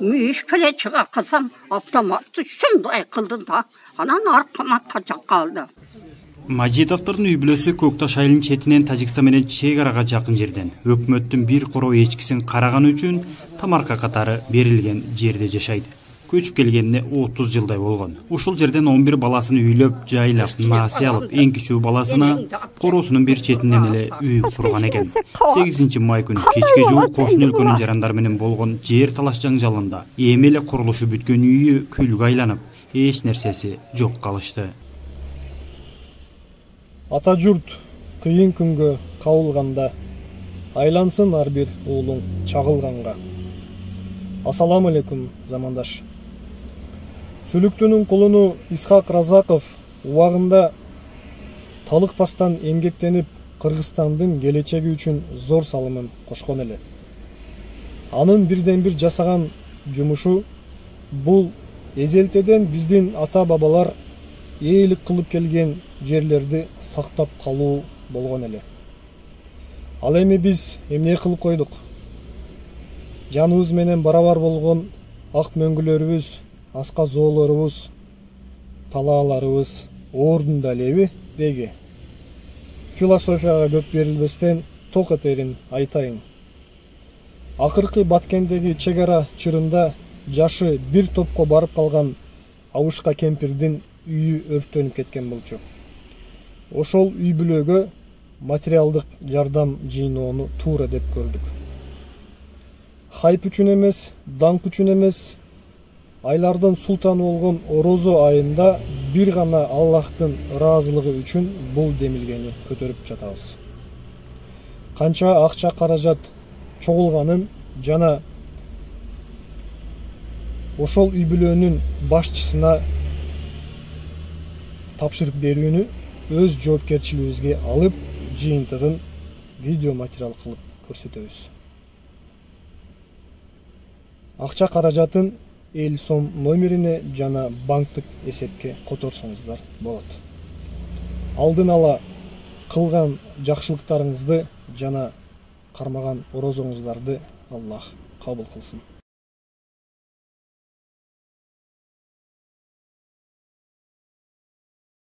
мүйіш келе чыга кылсам автоматты шундай кылды да анан автоматка жакка алды. Мажитовдордун үй бүлөсү Көкташ айылынын четинен Тажикстан менен чек арага жакын жерден өкмөттүн бир короо эчкисин караганы үчүн тамарка катары берилген жерде жашайт. Көчүп келгенине 30 жылдай болгон. Ушул жерден 11 баласын үйлөп, жайлап, насый алып, эң кичүү баласына короосунун бир четинен эле үй курган экен. 8 май күнү кечке жууп кошуна өлкөнүн жарандары менен болгон жер талаш жаңжалында эми эле курулушу бүткөн үйү күлгө айланып, эч нерсеси жок калышты. Ата журт кыйын күнгө кабылганда, айлансын ар бир уулуң чагылганга. Ассаламу алейкум, замандаш. Сүлүктүүнүн кулуну Исхак Разаков убагында талыкпастан эмгектенип Кыргызстандын келечеги үчүн зор салымын кошкон эле. Анын бирден бир жасаган жумушу бул эзелтеден биздин ата-бабалар ээлик кылып келген жерлерди сактап калуу болгон эле. Ал эми биз эмне кылып койдук? Жаныбыз менен барабар болгон ак мөңгүлөрүбүз, аска зоолорубуз, талааларыбыз ордунда элеби деги. Философияга көп берилбестен ток этерин айтайын. Акыркы Баткендеги чек ара чырында жашы бир топко барып калган Абышка кемпирдин үйү өрттөнүп кеткен болчу. Ошол үй бүлөгө материалдык жардам жыйноону туура деп көрдүк. Хайп үчүн эмес, даңк үчүн эмес, айлардын султаны болгон Орозо айында бир гана Аллахтын ыраазылыгы үчүн бул демилгени көтөрүп жатабыз. Канча акча каражат чогулганын жана ошол үй бүлөнүн башчысына тапшырып берүүнү өз жоопкерчилигибизге алып, жыйынтыгын видео материал кылып көрсөтөбүз. Акча каражатын 50 сом номерине жана банктык эсепке которсоңуздар болот. Алдын ала кылган жакшылыктарыңызды жана кармаган орозоңуздарды Аллах кабыл кылсын.